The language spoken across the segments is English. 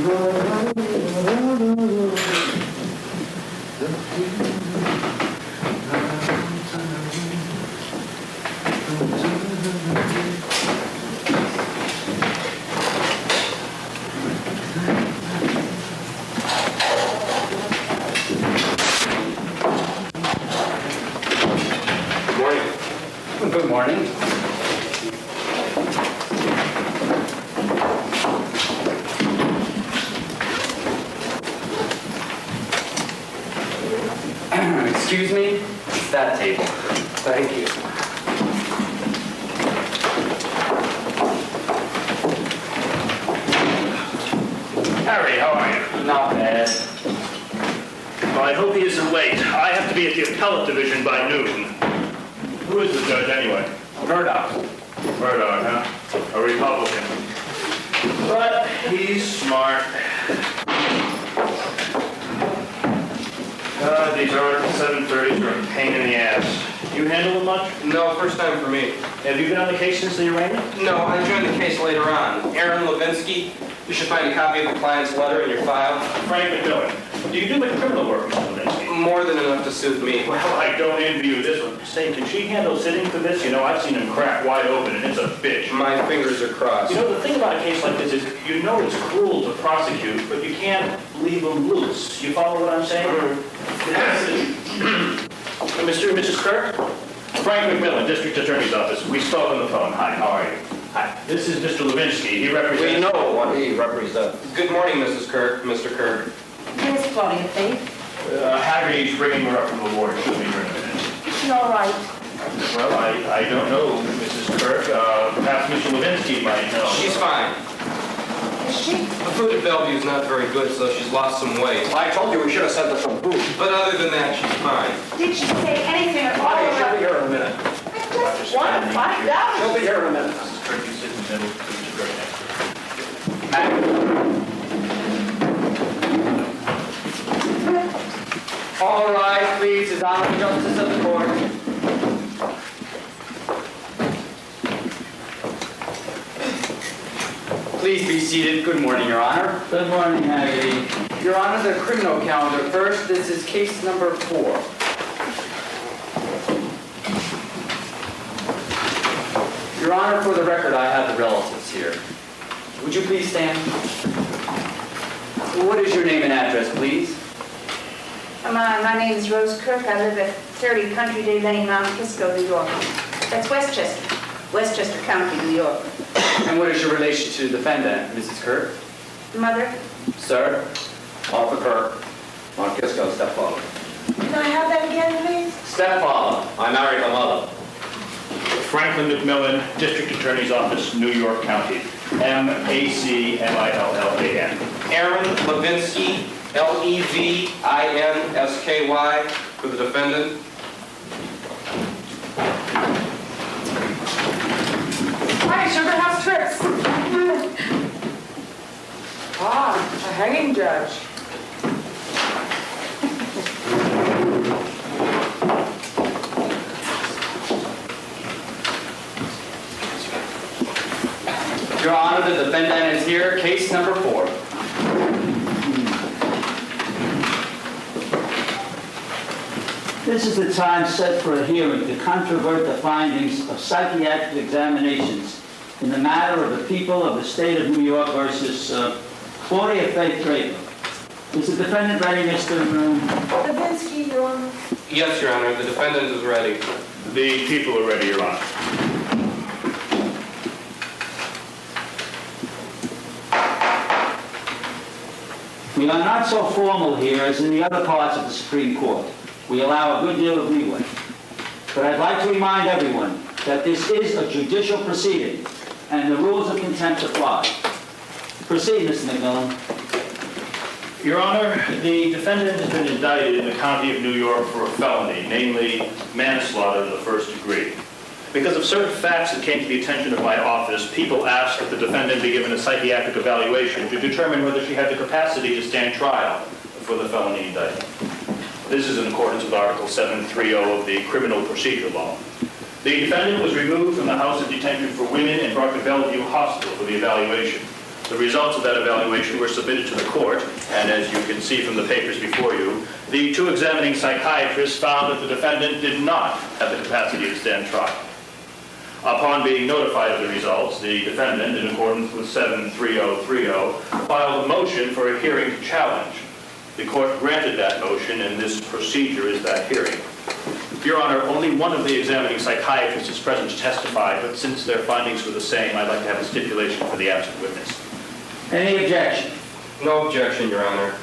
Good morning. Excuse me? It's that table. Thank you. Harry, how are you? Not bad. Well, I hope he isn't late. I have to be at the appellate division by noon. Who is the judge, anyway? Murdoch. Murdoch, huh? A Republican. But he's smart. These Article 730s are a pain in the ass. You handle them much? No, first time for me. Have you been on the case since the arraignment? No, I joined the case later on. Aaron Levinsky, you should find a copy of the client's letter in your file. Frank McMillan. Do you do much criminal work, Mr. Levinsky? More than enough to suit me. Well, I don't envy you this one. Say, can she handle sitting for this? You know, I've seen him crack wide open, and it's a bitch. My fingers are crossed. You know, the thing about a case like this is, you know it's cruel to prosecute, but you can't leave them loose. You follow what I'm saying? Mr. and Mrs. Kirk? Frank McMillan, District Attorney's Office. We spoke on the phone. Hi, how are you? Hi. This is Mr. Levinsky. He represents... We know what he represents. Good morning, Mrs. Kirk, Mr. Kirk. Yes, Claudia, please. Harry's bringing her up from the ward. She'll be here in a minute. Is she all right? Well, I don't know, Mrs. Kirk. Perhaps Mr. Levinsky might know. She's fine. Is she? The food at Bellevue is not very good, so she's lost some weight. I told you we should have sent her some food. But other than that, she's fine. Did she say anything at all She'll about... be here in a minute. I just want to find out. She'll be here in a minute. Mrs. Kirk, you sit in the middle. Mr. Kirk next. All rise, please. His Honor, Justice of the Court. Please be seated. Good morning, Your Honor. Good morning, Haggerty. Your Honor, the criminal calendar first. This is case number 4. Your Honor, for the record, I have the relatives here. Would you please stand? What is your name and address, please? My name is Rose Kirk. I live at 30 Country Day Lane, Mount Kisco, New York. That's Westchester County, New York. And what is your relation to the defendant, Mrs. Kirk? Mother? Sir? Arthur Kirk, Mount Kisco, stepfather. Can I have that again, please? Stepfather. I married her mother. Franklin McMillan, District Attorney's Office, New York County. M-A-C-M-I-L-L-A-N. Aaron Levinsky, Levinsky, for the defendant. Hi, Sugar House Tricks. Ah, a hanging judge. Your Honor, the defendant is here. Case number 4. This is the time set for a hearing to controvert the findings of psychiatric examinations in the matter of the people of the state of New York versus Claudia Faith Draper. Is the defendant ready, Mr. Levinsky, Your Honor. Yes, Your Honor, the defendant is ready. The people are ready, Your Honor. We are not so formal here as in the other parts of the Supreme Court. We allow a good deal of leeway. But I'd like to remind everyone that this is a judicial proceeding, and the rules of contempt apply. Proceed, Mr. McMillan. Your Honor, the defendant has been indicted in the County of New York for a felony, namely manslaughter to the first degree. Because of certain facts that came to the attention of my office, people asked that the defendant be given a psychiatric evaluation to determine whether she had the capacity to stand trial for the felony indictment. This is in accordance with Article 730 of the Criminal Procedure Law. The defendant was removed from the House of Detention for Women and brought to Bellevue Hospital for the evaluation. The results of that evaluation were submitted to the court, and as you can see from the papers before you, the two examining psychiatrists found that the defendant did not have the capacity to stand trial. Upon being notified of the results, the defendant, in accordance with 73030, filed a motion for a hearing to challenge. The court granted that motion, and this procedure is that hearing. Your Honor, only one of the examining psychiatrists is present to testify, but since their findings were the same, I'd like to have a stipulation for the absent witness. Any objection? No objection, Your Honor.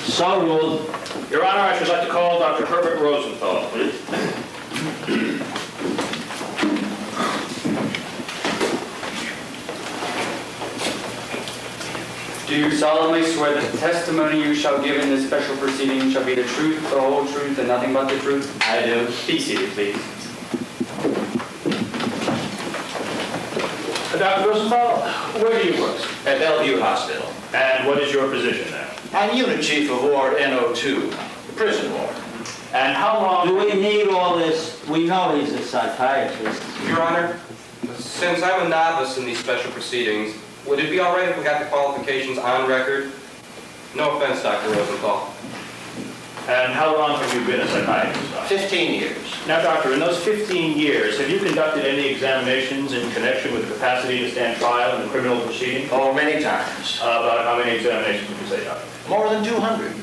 So ruled. Your Honor, I should like to call Dr. Herbert Rosenthal, please. Do you solemnly swear that the testimony you shall give in this special proceeding shall be the truth, the whole truth, and nothing but the truth? I do. Be seated, please. Dr. Rosenthal, where do you work? At Bellevue Hospital. And what is your position there? I'm unit chief of Ward NO2, the prison ward. And how long... Do we need all this? We know he's a psychiatrist. Your Honor, since I'm a novice in these special proceedings, would it be all right if we got the qualifications on record? No offense, Dr. Rosenthal. And how long have you been a psychiatrist, Doctor? 15 years. Now, Doctor, in those 15 years, have you conducted any examinations in connection with the capacity to stand trial in a criminal proceeding? Oh, many times. About how many examinations would you say, Doctor? More than 200.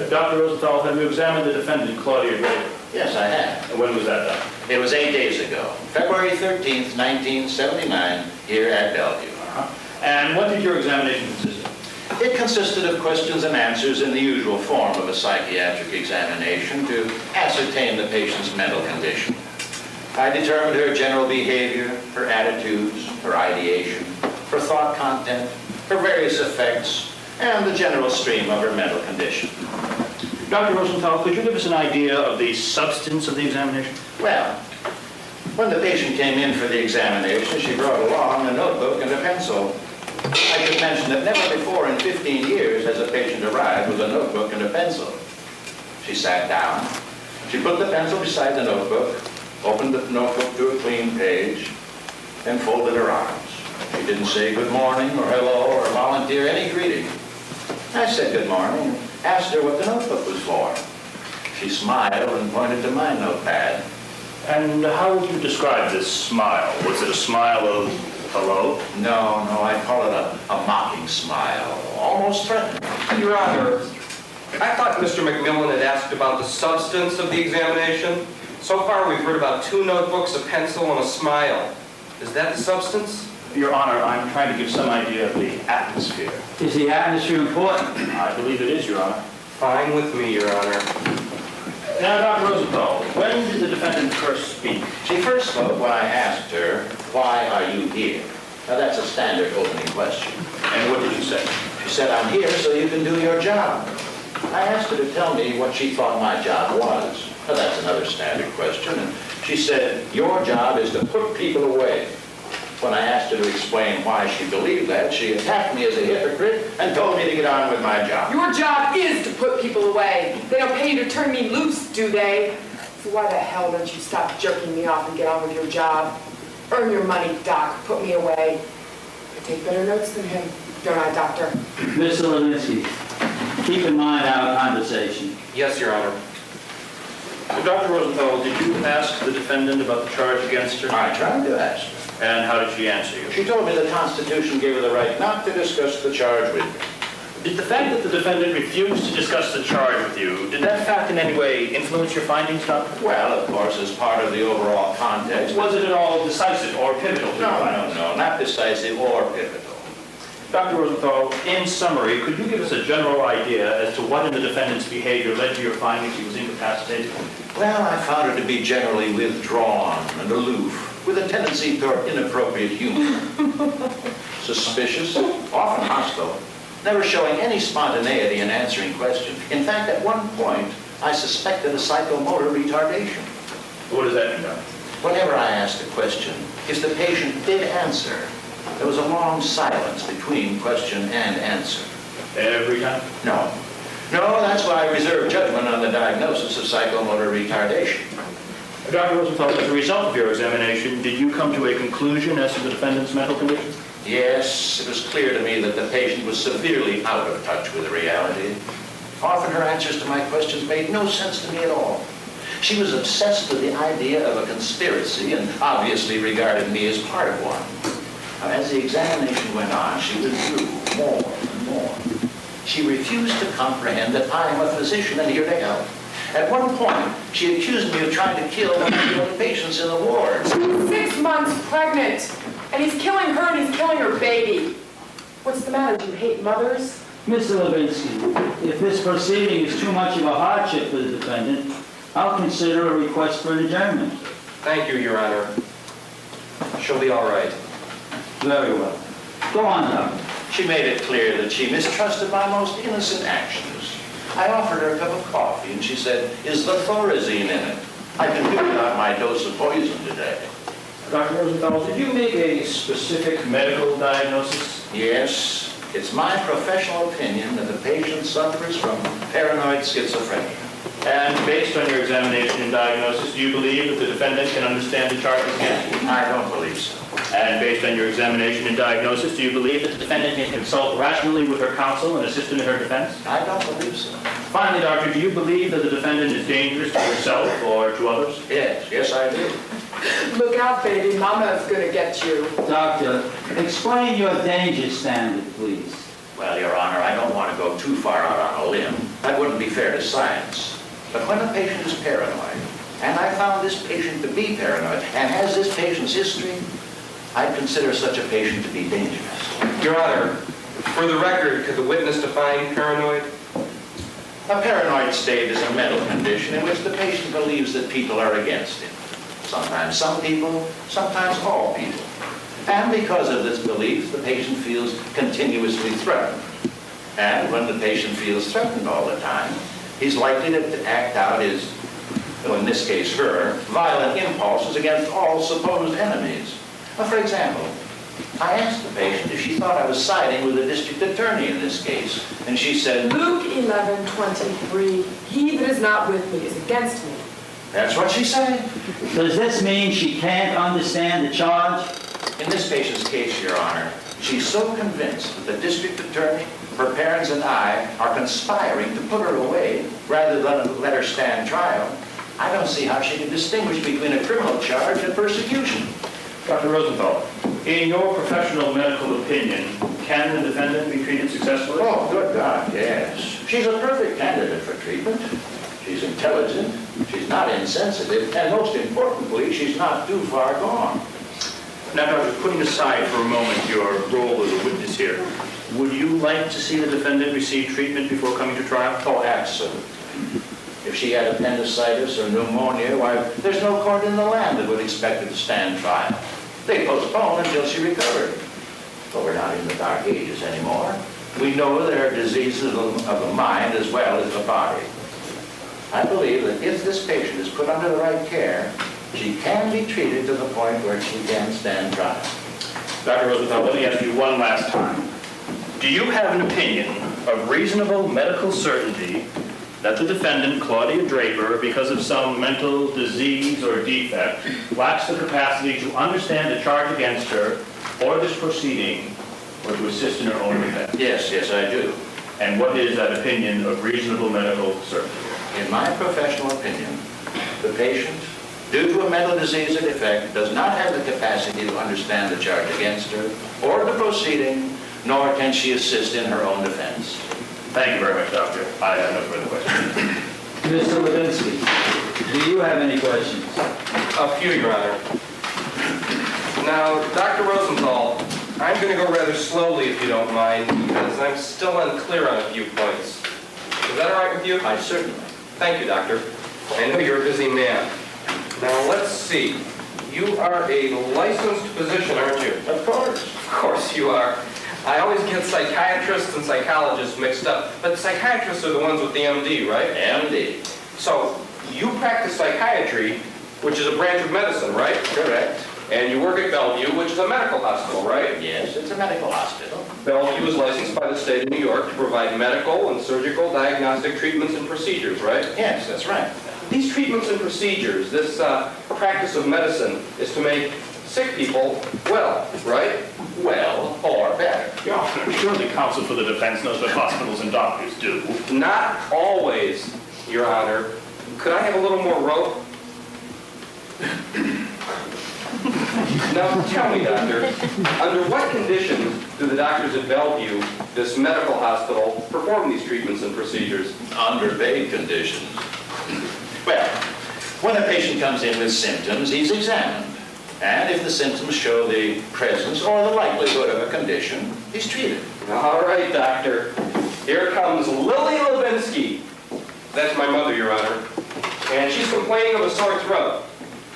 Dr. Rosenthal, have you examined the defendant, Claudia Draper? Yes, I have. And when was that done? It was 8 days ago, February 13th, 1979, here at Bellevue. And what did your examination consist of? It consisted of questions and answers in the usual form of a psychiatric examination to ascertain the patient's mental condition. I determined her general behavior, her attitudes, her ideation, her thought content, her various effects, and the general stream of her mental condition. Dr. Rosenthal, could you give us an idea of the substance of the examination? Well, when the patient came in for the examination, she brought along a notebook and a pencil. I should mention that never before in 15 years has a patient arrived with a notebook and a pencil. She sat down. She put the pencil beside the notebook, opened the notebook to a clean page, and folded her arms. She didn't say good morning or hello or volunteer any greeting. I said good morning and asked her what the notebook was for. She smiled and pointed to my notepad. And how would you describe this smile? Was it a smile of hello? No, I call it a mocking smile, almost threatening. Your Honor, I thought Mr. McMillan had asked about the substance of the examination. So far, we've heard about 2 notebooks, a pencil, and a smile. Is that the substance? Your Honor, I'm trying to give some idea of the atmosphere. Is the atmosphere important? I believe it is, Your Honor. Fine with me, Your Honor. Now, Dr. Rosenthal, when did the defendant first speak? She first spoke when I asked her, why are you here? Now, that's a standard opening question. And what did she say? She said, I'm here so you can do your job. I asked her to tell me what she thought my job was. Now, that's another standard question. And she said, your job is to put people away. When I asked her to explain why she believed that, she attacked me as a hypocrite and told me to get on with my job. Your job is to put people away. They don't pay you to turn me loose, do they? So why the hell don't you stop jerking me off and get on with your job? Earn your money, Doc. Put me away. I take better notes than him, don't I, Doctor? Mr. Levinsky, keep in mind our conversation. Yes, Your Honor. Dr. Rosenthal, did you ask the defendant about the charge against her? I tried to ask her. And how did she answer you? She told me the Constitution gave her the right not to discuss the charge with me. Did the fact that the defendant refused to discuss the charge with you, did that fact in any way influence your findings, Doctor? Well, of course, as part of the overall context. Was it at all decisive or pivotal to your findings? No, not decisive or pivotal. Dr. Rosenthal, in summary, could you give us a general idea as to what in the defendant's behavior led to your findings he was incapacitated? Well, I found her to be generally withdrawn and aloof, with a tendency toward inappropriate humor. Suspicious, often hostile, never showing any spontaneity in answering questions. In fact, at one point, I suspected a psychomotor retardation. What does that mean, Doctor? Whenever I asked a question, if the patient did answer, there was a long silence between question and answer. Every time? No, that's why I reserve judgment on the diagnosis of psychomotor retardation. Dr. Rosenthal, as a result of your examination, did you come to a conclusion as to the defendant's mental condition? Yes, it was clear to me that the patient was severely out of touch with reality. Often her answers to my questions made no sense to me at all. She was obsessed with the idea of a conspiracy and obviously regarded me as part of one. Now, as the examination went on, she withdrew more and more. She refused to comprehend that I am a physician and here to help. At one point, she accused me of trying to kill one of the only patients in the ward. She's 6 months pregnant, and he's killing her and he's killing her baby. What's the matter? Do you hate mothers? Mr. Levinsky, if this proceeding is too much of a hardship for the defendant, I'll consider a request for an adjournment. Thank you, Your Honor. She'll be all right. Very well. Go on, Doctor. She made it clear that she mistrusted my most innocent actions. I offered her a cup of coffee, and she said, "Is the Thorazine in it? I can do without my dose of poison today." Dr. Rosenthal, did you make a specific medical diagnosis? Yes, it's my professional opinion that the patient suffers from paranoid schizophrenia. And based on your examination and diagnosis, do you believe that the defendant can understand the charges against you? I don't believe so. And based on your examination and diagnosis, do you believe that the defendant can consult rationally with her counsel and assist in her defense? I don't believe so. Finally, doctor, do you believe that the defendant is dangerous to herself or to others? Yes, I do. Look out, baby. Mama's gonna get you. Doctor, explain your danger standard, please. Well, Your Honor, I don't want to go too far out on a limb. That wouldn't be fair to science. But when a patient is paranoid, and I found this patient to be paranoid, and has this patient's history, I'd consider such a patient to be dangerous. Your Honor, for the record, could the witness define paranoid? A paranoid state is a mental condition in which the patient believes that people are against him. Sometimes some people, sometimes all people. And because of this belief, the patient feels continuously threatened. And when the patient feels threatened all the time, he's likely to act out his, well, in this case her, violent impulses against all supposed enemies. For example, I asked the patient if she thought I was siding with the district attorney in this case, and she said, Luke 11:23. He that is not with me is against me. "That's what she said." Does this mean she can't understand the charge? In this patient's case, Your Honor, she's so convinced that the district attorney, her parents, and I are conspiring to put her away rather than let her stand trial, I don't see how she can distinguish between a criminal charge and persecution. Dr. Rosenthal, in your professional medical opinion, can the defendant be treated successfully? Oh, good God, yes. She's a perfect candidate for treatment. She's intelligent, she's not insensitive, and most importantly, she's not too far gone. Now, Doctor, putting aside for a moment your role as a witness here, would you like to see the defendant receive treatment before coming to trial? Oh, absolutely. If she had appendicitis or pneumonia, why, there's no court in the land that would expect her to stand trial. They postpone until she recovered. But we're not in the dark ages anymore. We know there are diseases of the mind as well as the body. I believe that if this patient is put under the right care, she can be treated to the point where she can stand trial. Dr. Rosenthal, let me ask you one last time. Do you have an opinion of reasonable medical certainty that the defendant, Claudia Draper, because of some mental disease or defect, lacks the capacity to understand the charge against her or this proceeding or to assist in her own defense? Yes, I do. And what is that opinion of reasonable medical certainty? In my professional opinion, the patient, due to a mental disease or defect, does not have the capacity to understand the charge against her or the proceeding, nor can she assist in her own defense. Thank you very much, Doctor. I have no further questions. Mr. Levinsky, do you have any questions? A few, Your Honor. Now, Dr. Rosenthal, I'm going to go rather slowly if you don't mind, because I'm still unclear on a few points. Is that all right with you? I certainly. Thank you, Doctor. I know you're a busy man. Now, let's see. You are a licensed physician, aren't you? Of course. Of course you are. I always get psychiatrists and psychologists mixed up, but psychiatrists are the ones with the MD, right? MD. So, you practice psychiatry, which is a branch of medicine, right? Correct. And you work at Bellevue, which is a medical hospital, right? Yes, it's a medical hospital. Bellevue is licensed by the state of New York to provide medical and surgical diagnostic treatments and procedures, right? Yes, that's right. These treatments and procedures, this practice of medicine, is to make sick people well, right? Well, or better. Your Honor, surely counsel for the defense knows what hospitals and doctors do. Not always, Your Honor. Could I have a little more rope? Now, tell me, doctor, under what conditions do the doctors at Bellevue, this medical hospital, perform these treatments and procedures? Under vague conditions. Well, when a patient comes in with symptoms, he's examined. And if the symptoms show the presence or the likelihood of a condition, he's treated. All right, doctor. Here comes Lily Levinsky. That's my mother, Your Honor. And she's complaining of a sore throat.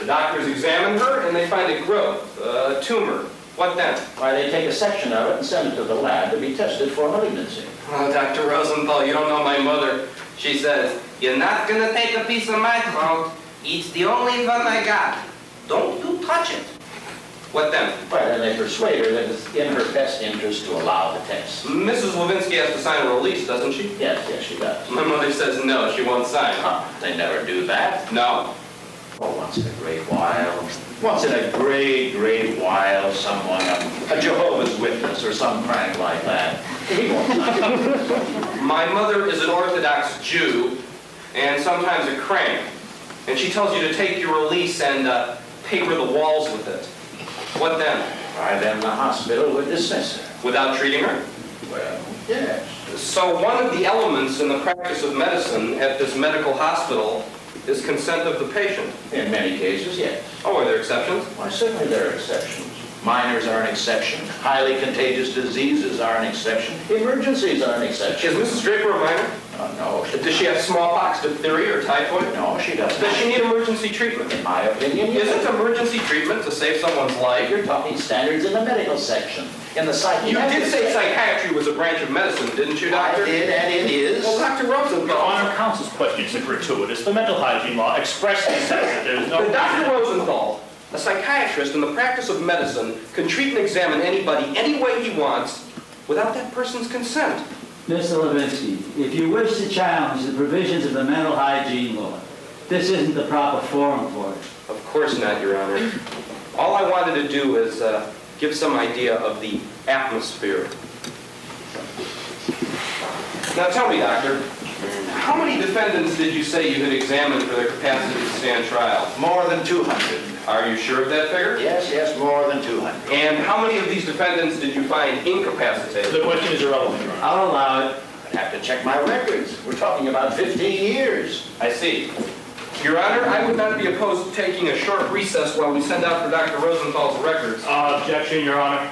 The doctors examine her and they find a growth, a tumor. What then? Why, they take a section of it and send it to the lab to be tested for malignancy. Oh, Dr. Rosenthal, you don't know my mother. She says, "You're not gonna take a piece of my throat. It's the only one I got. Don't you touch it." What then? Well, then they persuade her that it's in her best interest to allow the test. Mrs. Levinsky has to sign a release, doesn't she? Yes, she does. My mother says no, she won't sign. They never do that. No. Oh, once in a great while. Once in a great, great while, someone, a Jehovah's Witness or some crank like that. He won't sign. My mother is an Orthodox Jew and sometimes a crank. And she tells you to take your release and paper the walls with it. What then? Why, then the hospital would dismiss her. Without treating her? Well, yes. So one of the elements in the practice of medicine at this medical hospital is consent of the patient. In many cases, yes. Oh, are there exceptions? Why, certainly there are exceptions. Minors are an exception. Highly contagious diseases are an exception. Emergencies are an exception. Is Mrs. Draper a minor? No. Does she have smallpox, diphtheria, or typhoid? No, she doesn't. Does she need emergency treatment? In my opinion, yes. Isn't emergency treatment to save someone's life? You're talking standards in the medical section. In the You psychiatric did say section. psychiatry was a branch of medicine, didn't you, I doctor? did, and it is. Well, Dr. Rosenthal. Your Honor, counsel's questions are gratuitous. The mental hygiene law expressly says that there's no... But Dr. Rosenthal, a psychiatrist in the practice of medicine, can treat and examine anybody any way he wants without that person's consent. Mr. Levinsky, if you wish to challenge the provisions of the mental hygiene law, this isn't the proper forum for it. Of course not, Your Honor. All I wanted to do is give some idea of the atmosphere. Now tell me, doctor, how many defendants did you say you had examined for their capacity to stand trial? More than 200. Are you sure of that figure? Yes, more than 200. And how many of these defendants did you find incapacitated? The question is irrelevant, Your Honor. I'll allow it. I'd have to check my records. We're talking about 15 years. I see. Your Honor, I would not be opposed to taking a short recess while we send out for Dr. Rosenthal's records. Objection, Your Honor.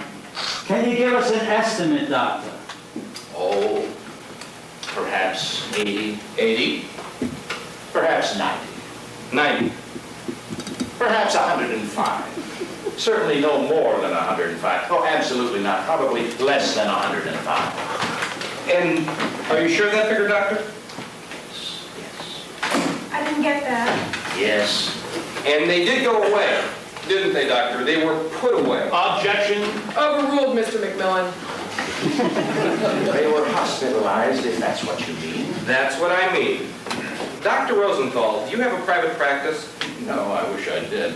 Can you give us an estimate, doctor? Oh, perhaps 80. 80? Perhaps 90. 90. Perhaps 105. Certainly no more than 105. Oh, absolutely not. Probably less than 105. And are you sure of that figure, doctor? I didn't get that. Yes. And they did go away, didn't they, doctor? They were put away. Objection. Overruled, Mr. McMillan. They were hospitalized, if that's what you mean. That's what I mean. Dr. Rosenthal, do you have a private practice? No, I wish I did.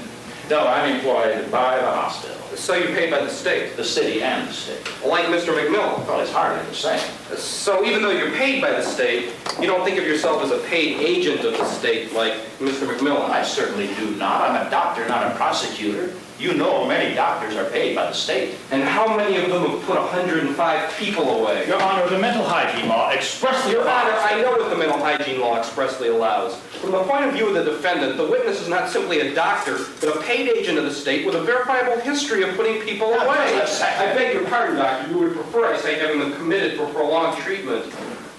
No, I'm employed by the hospital, So you're paid by the state, the city and the state. like Mr. McMillan. Well, it's hardly the same. So even though you're paid by the state, you don't think of yourself as a paid agent of the state like Mr. McMillan. I certainly do not. I'm a doctor, not a prosecutor. You know many doctors are paid by the state. And how many of them have put 105 people away? Your Honor, the mental hygiene law expressly... Your Honor, I know what the mental hygiene law expressly allows. From the point of view of the defendant, the witness is not simply a doctor, but a paid agent of the state with a verifiable history of putting people Now, away. just a second. I beg your pardon, doctor. You would prefer, I say, having them committed for prolonged treatment.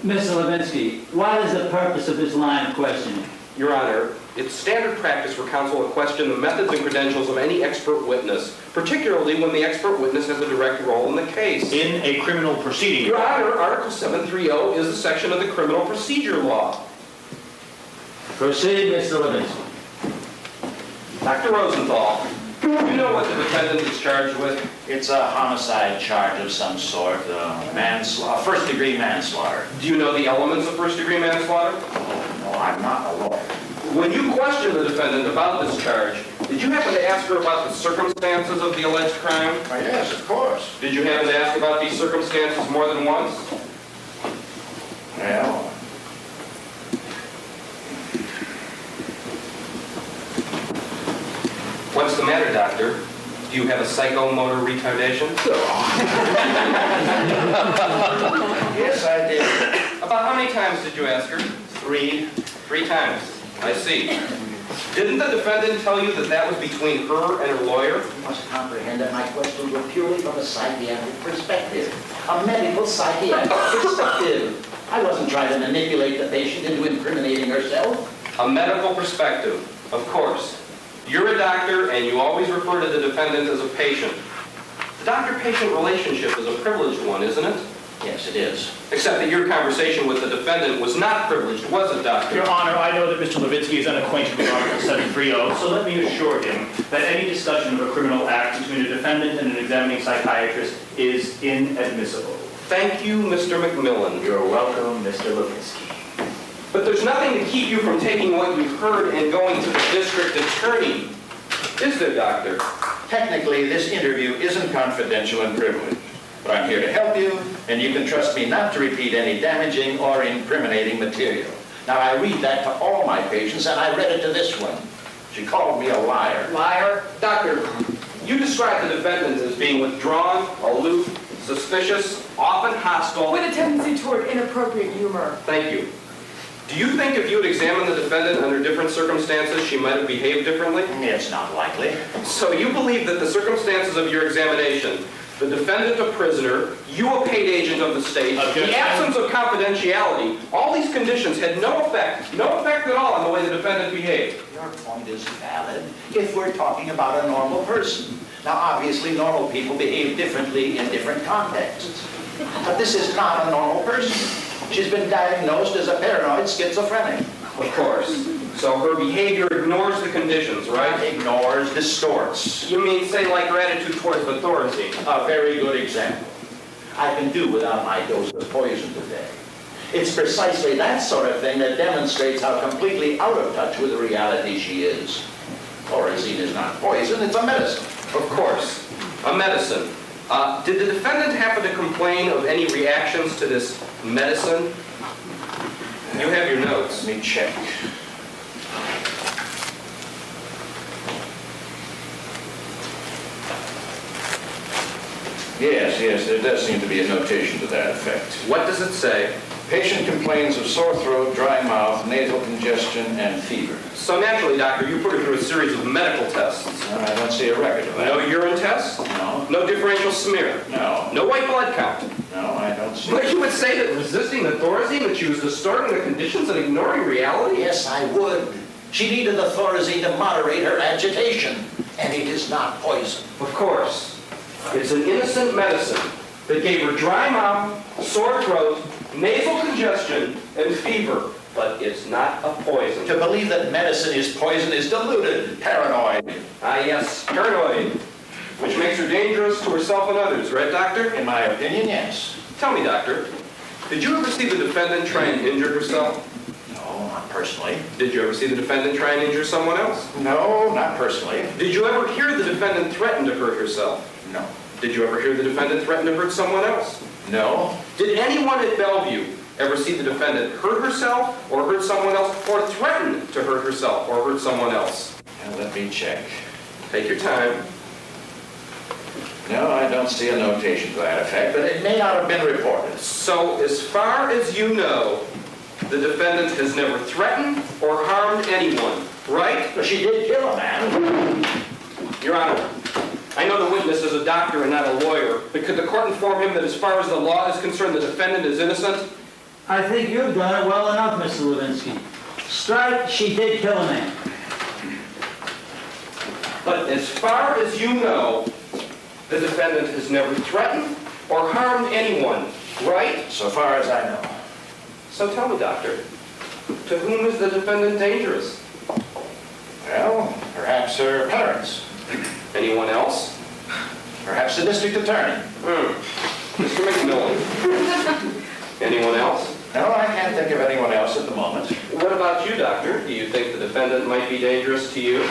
Mr. Levinsky, what is the purpose of this line of questioning? Your Honor, it's standard practice for counsel to question the methods and credentials of any expert witness, particularly when the expert witness has a direct role in the case. In a criminal proceeding. Your Honor, Article 730 is a section of the criminal procedure law. Proceed, Mr. Levinsky. Dr. Rosenthal, you know what the defendant is charged with? It's a homicide charge of some sort, manslaughter, first-degree manslaughter. Do you know the elements of first-degree manslaughter? No, I'm not a lawyer. When you question the defendant about this charge, Did you happen to ask her about the circumstances of the alleged crime? Why, yes, of course. Did you happen to ask about these circumstances more than once? Well, What's the matter, doctor? Do you have a psychomotor retardation? yes, I did. About how many times did you ask her? 3. 3 times. I see. Didn't the defendant tell you that that was between her and her lawyer? You must comprehend that my questions were purely from a psychiatric perspective, a medical psychiatric perspective. I wasn't trying to manipulate the patient into incriminating herself. A medical perspective, of course. You're a doctor, and you always refer to the defendant as a patient. The doctor-patient relationship is a privileged one, isn't it? Yes, it is. Except that your conversation with the defendant was not privileged, was it, doctor? Your Honor, I know that Mr. Levinsky is unacquainted with Article 730, so let me assure him that any discussion of a criminal act between a defendant and an examining psychiatrist is inadmissible. Thank you, Mr. McMillan. You're welcome, Mr. Levinsky. But there's nothing to keep you from taking what you've heard and going to the district attorney. Is there, doctor? Technically, this interview isn't confidential and privileged. But I'm here to help you, and you can trust me not to repeat any damaging or incriminating material. Now, I read that to all my patients, and I read it to this one. She called me a liar. Liar? Doctor, you describe the defendant as being withdrawn, aloof, suspicious, often hostile. With a tendency toward inappropriate humor. Thank you. Do you think if you had examined the defendant under different circumstances, she might have behaved differently? It's not likely. So you believe that the circumstances of your examination, the defendant a prisoner, you a paid agent of the state, Objection. the absence of confidentiality, all these conditions had no effect at all on the way the defendant behaved. Your point is valid if we're talking about a normal person. Now, obviously, normal people behave differently in different contexts. But this is not a normal person. She's been diagnosed as a paranoid schizophrenic. Of course. So her behavior ignores the conditions, right? Ignores, distorts. You mean, say, like her attitude towards the Thorazine? A very good example. I can do without my dose of poison today. It's precisely that sort of thing that demonstrates how completely out of touch with reality she is. Thorazine is not poison, it's a medicine. Of course. A medicine. Did the defendant happen to complain of any reactions to this medicine? You have your notes. Let me check. Yes, there does seem to be a notation to that effect. What does it say? Patient complains of sore throat, dry mouth, nasal congestion, and fever. So naturally, doctor, you put her through a series of medical tests. I don't see a record of that. No urine test? No. No differential smear? No. No white blood count? No, I don't see But you would say that resisting the Thorazine, that she was distorting the conditions and ignoring reality? Yes, I would. She needed the Thorazine to moderate her agitation, and it is not poison. Of course. It's an innocent medicine that gave her dry mouth, sore throat, nasal congestion, and fever. But it's not a poison. To believe that medicine is poison is deluded, paranoid. Ah, yes, paranoid. Which makes her dangerous to herself and others, right, doctor? In my opinion, yes. Tell me, doctor, did you ever see the defendant try and injure herself? No, not personally. Did you ever see the defendant try and injure someone else? No, not personally. Did you ever hear the defendant threaten to hurt herself? No. Did you ever hear the defendant threaten to hurt someone else? No. Did anyone at Bellevue ever see the defendant hurt herself or hurt someone else or threaten to hurt herself or hurt someone else? Now, let me check. Take your time. No, I don't see a notation to that effect, but it may not have been reported. So, as far as you know, the defendant has never threatened or harmed anyone, right? But she did kill a man. Your Honor, I know the witness is a doctor and not a lawyer, but could the court inform him that as far as the law is concerned, the defendant is innocent? I think you've done it well enough, Mr. Levinsky. Strike, she did kill a man. But as far as you know, the defendant has never threatened or harmed anyone, right? So far as I know. So tell me, doctor, to whom is the defendant dangerous? Well, perhaps her parents. Anyone else? Perhaps the district attorney. Mr. McMillan. Anyone else? No, I can't think of anyone else at the moment. What about you, doctor? Do you think the defendant might be dangerous to you?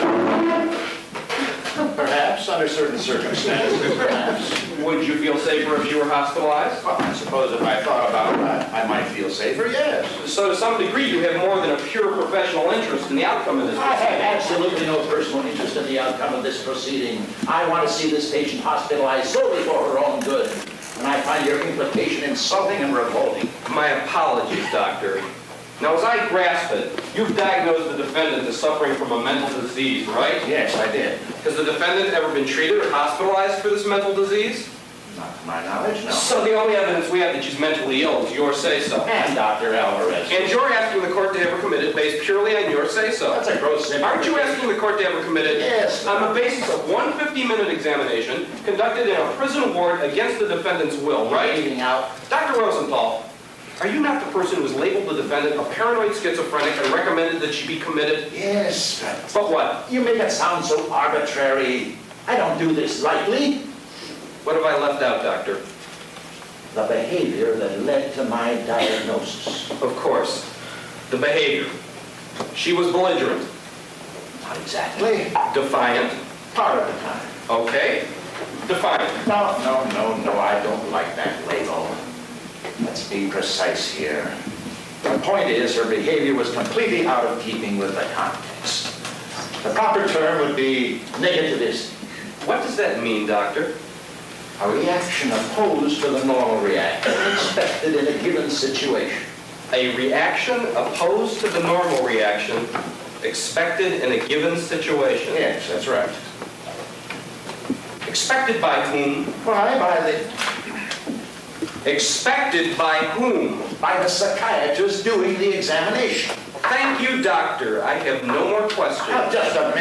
Perhaps, under certain circumstances, perhaps. Would you feel safer if you were hospitalized? Well, I suppose if I thought about it, I might feel safer, yes. So to some degree, you have more than a pure professional interest in the outcome of this I proceeding. have absolutely no personal interest in the outcome of this proceeding. I want to see this patient hospitalized solely for her own good. And I find your implication insulting and revolting. My apologies, doctor. Now, as I grasp it, you've diagnosed the defendant as suffering from a mental disease, right? Yes, I did. Has the defendant ever been treated or hospitalized for this mental disease? Not to my knowledge, no. So the only evidence we have that she's mentally ill is your say-so. And Dr. Alvarez. And you're asking the court to have her committed based purely on your say-so. That's a gross Aren't you asking the court to have her committed Yes. on the basis of one 50-minute examination conducted in a prison ward against the defendant's will, right? Leaving out. Dr. Rosenthal, are you not the person who has labeled the defendant a paranoid schizophrenic and recommended that she be committed? Yes, But what? you make it sound so arbitrary. I don't do this lightly. What have I left out, doctor? The behavior that led to my diagnosis. Of course, the behavior. She was belligerent, Not exactly. defiant, Part of the time. okay, defiant. No, I don't like that label. Let's be precise here. The point is, her behavior was completely out of keeping with the context. The proper term would be negativist. What does that mean, doctor? A reaction opposed to the normal reaction expected in a given situation. A reaction opposed to the normal reaction expected in a given situation. Yes, that's right. Expected by whom? Why? Expected by whom? By the psychiatrist doing the examination. Thank you, doctor. I have no more questions. Now, just a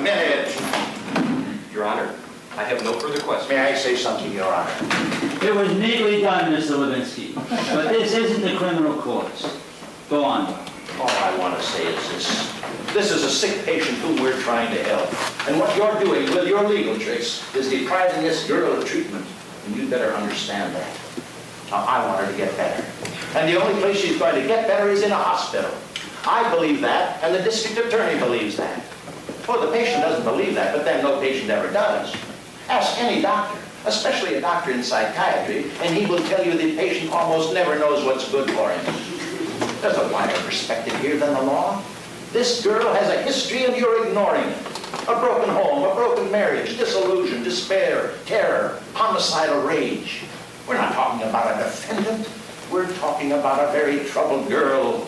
minute. Your Honor, I have no further questions. May I say something, Your Honor? It was neatly done, Mr. Levinsky, but this isn't the criminal courts. Go on. All I want to say is this. This is a sick patient whom we're trying to help. And what you're doing with your legal tricks is depriving this girl of treatment. And you'd better understand that. Now, I want her to get better. And the only place she's going to get better is in a hospital. I believe that, and the district attorney believes that. Well, the patient doesn't believe that, but then no patient ever does. Ask any doctor, especially a doctor in psychiatry, and he will tell you the patient almost never knows what's good for him. There's a wider perspective here than the law. This girl has a history and you're ignoring it. A broken home, a broken marriage, disillusion, despair, terror, homicidal rage. We're not talking about a defendant. We're talking about a very troubled girl.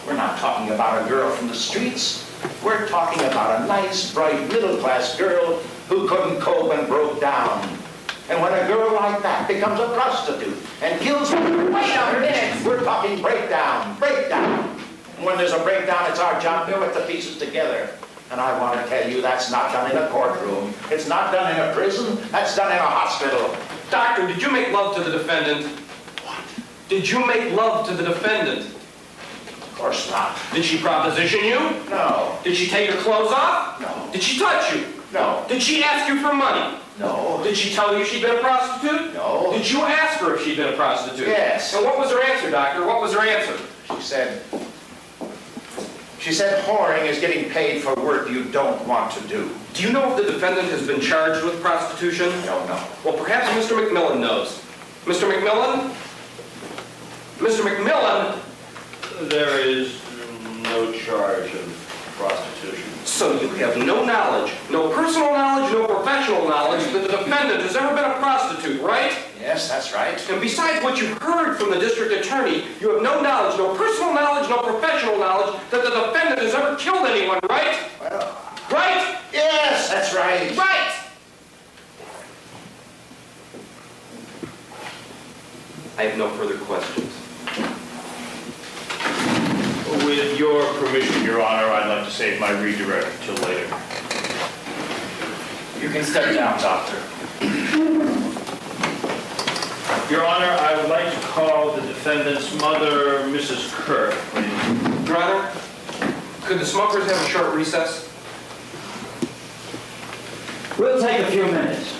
We're not talking about a girl from the streets. We're talking about a nice, bright, middle-class girl who couldn't cope and broke down. And when a girl like that becomes a prostitute and kills... Wait a minute. We're talking breakdown. And when there's a breakdown, it's our job to put the pieces together. And I want to tell you that's not done in a courtroom. It's not done in a prison. That's done in a hospital. Doctor, did you make love to the defendant? What? Did you make love to the defendant? Of course not. Did she proposition you? No. Did she take her clothes off? No. Did she touch you? No. Did she ask you for money? No. Did she tell you she'd been a prostitute? No. Did you ask her if she'd been a prostitute? Yes. And what was her answer, doctor? What was her answer? She said whoring is getting paid for work you don't want to do. Do you know if the defendant has been charged with prostitution? Don't know. Well, perhaps Mr. McMillan knows. Mr. McMillan? Mr. McMillan? There is no charge of prostitution. So you have no knowledge, no personal knowledge, no professional knowledge that the defendant has ever been a prostitute, right? Yes, that's right. And besides what you've heard from the district attorney, you have no knowledge, no personal knowledge, no professional knowledge that the defendant has ever killed anyone, right? Well, Right? yes, that's right. Right! I have no further questions. With your permission, Your Honor, I'd like to save my redirect till later. You can step down, doctor. Your Honor, I would like to call the defendant's mother, Mrs. Kirk, please. Your Honor, could the smokers have a short recess? We'll take a few minutes.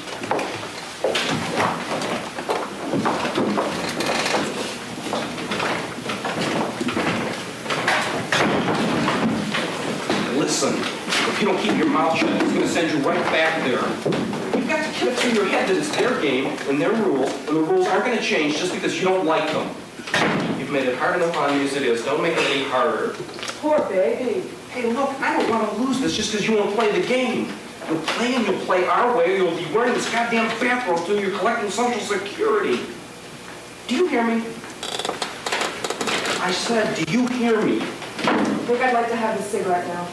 Listen, if you don't keep your mouth mouth shut. It's going to send you right back there. You've got to get it through your head that it's their game and their rules, and the rules aren't going to change just because you don't like them. You've made it hard enough on me as it is. Don't make it any harder. Poor baby. Hey, look, I don't want to lose this just because you won't play the game. You'll play and you'll play our way, or you'll be wearing this goddamn bathrobe till you're collecting Social Security. Do you hear me? I said, do you hear me? I think I'd like to have a cigarette now.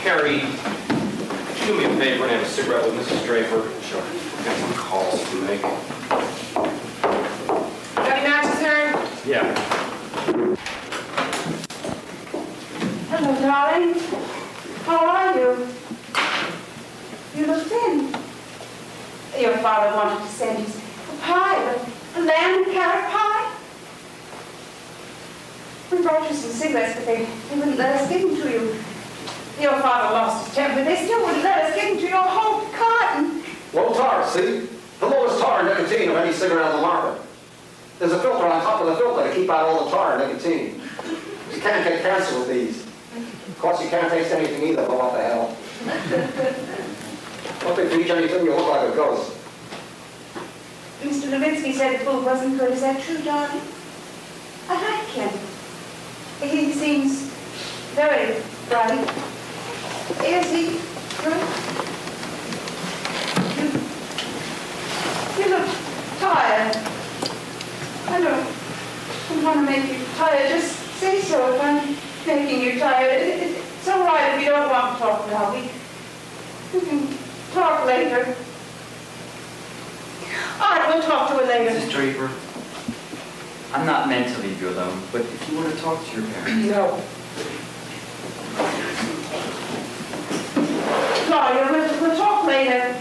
Harry, do me a favor and have a cigarette with Mrs. Draper. Sure. I've got some calls to make. Got any matches, Harry? Yeah. Hello, darling. How are you? You look thin. Your father wanted to send you a pie, a lamb and carrot pie. We brought you some cigarettes, but they wouldn't let us give them to you. Your father lost his temper. They still wouldn't let us give them to you, a whole carton. Low tar, see? The lowest tar and nicotine of any cigarette on the market. There's a filter on top of the filter to keep out all the tar and nicotine. You can't get cancer with these. Of course, you can't taste anything either, but what the hell? Don't they teach anything? You look like a ghost. Mr. Levinsky said the food wasn't good. Is that true, darling? I like him. He seems very bright. Is he? Good? You look tired. I don't want to make you tired. Just say so if I'm making you tired. It's all right if you don't want to talk now. We can talk later. All right, we'll talk to her later. Mrs. Draper, I'm not meant to leave you alone, but if you want to talk to your parents. No. Claudia, we'll talk later.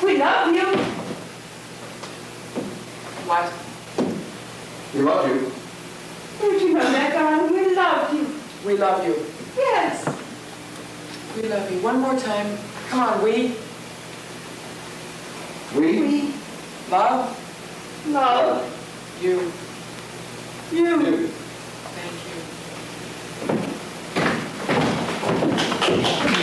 We love you. What? We love you. Don't you know that, darling? We love you. We love you. Yes. We love you. One more time. Come on, we We love love you. you. Thank you.